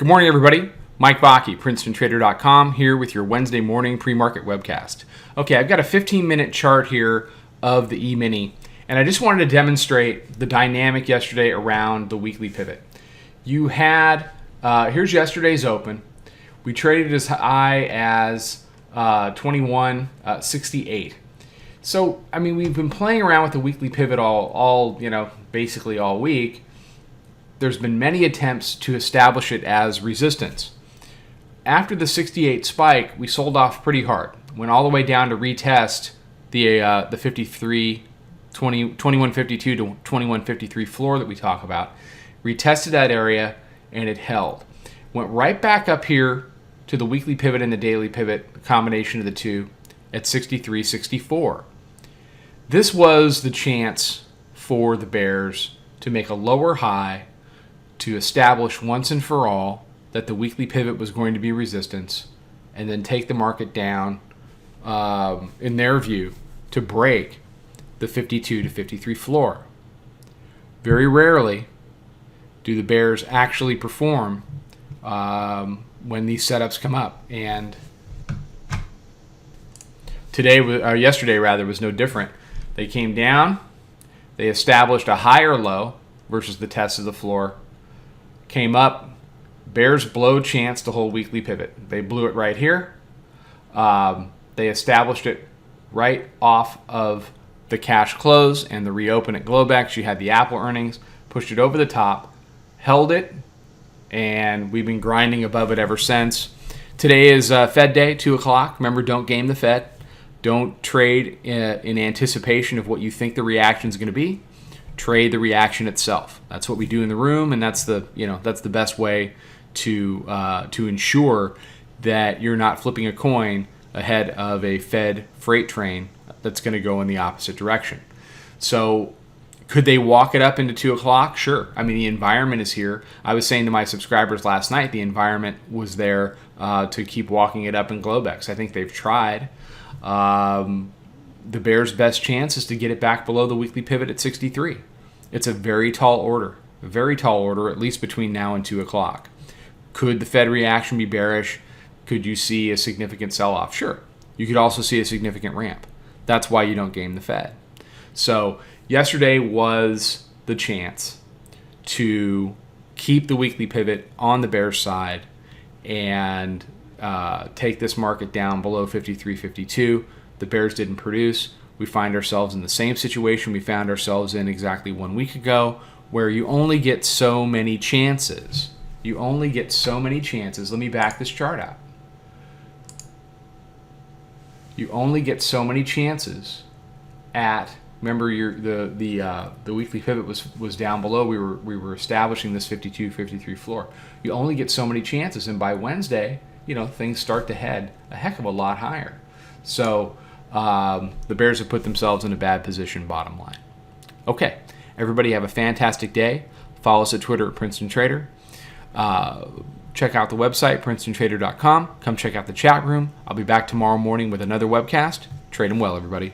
Good morning, everybody. Mike Vacchi, PrincetonTrader.com, here with your Wednesday morning pre-market webcast. Okay, I've got a 15-minute chart here of the E-mini, and I just wanted to demonstrate the dynamic yesterday around the weekly pivot. You had, here's yesterday's open. We traded as high as 21.68. So, I mean, we've been playing around with the weekly pivot basically all week. There's been many attempts to establish it as resistance. After the 68 spike, we sold off pretty hard. Went all the way down to retest the 2152 to 2153 floor that we talk about. Retested that area, and it held. Went right back up here to the weekly pivot and the daily pivot, a combination of the two, at 63.64. This was the chance for the bears to make a lower high, to establish once and for all that the weekly pivot was going to be resistance, and then take the market down, in their view, to break the 52 to 53 floor. Very rarely do the bears actually perform when these setups come up, and yesterday was no different. They came down, they established a higher low versus the test of the floor, came up, bears blow chance to hold weekly pivot. They blew it right here. They established it right off of the cash close and the reopen at Globex. You had the Apple earnings, pushed it over the top, held it, and we've been grinding above it ever since. Today is Fed Day, 2 o'clock. Remember, don't game the Fed. Don't trade in anticipation of what you think the reaction is going to be. Trade the reaction itself. That's what we do in the room, and that's the best way to ensure that you're not flipping a coin ahead of a Fed freight train that's going to go in the opposite direction. So, could they walk it up into 2 o'clock? Sure. I mean, the environment is here. I was saying to my subscribers last night, the environment was there to keep walking it up in Globex. I think they've tried. The bears' best chance is to get it back below the weekly pivot at 63. It's a very tall order, at least between now and 2 o'clock. Could the Fed reaction be bearish? Could you see a significant sell-off? Sure. You could also see a significant ramp. That's why you don't game the Fed. So yesterday was the chance to keep the weekly pivot on the bear side and take this market down below 53.52. The bears didn't produce. We find ourselves in the same situation we found ourselves in exactly 1 week ago, where you only get so many chances. Let me back this chart out. You only get so many chances at. Remember, the weekly pivot was down below. We were establishing this 52-53 floor. You only get so many chances, and by Wednesday, things start to head a heck of a lot higher. So the bears have put themselves in a bad position, bottom line. Okay, everybody have a fantastic day. Follow us at Twitter at Princeton Trader. Check out the website, PrincetonTrader.com. Come check out the chat room. I'll be back tomorrow morning with another webcast. Trade 'em well, everybody.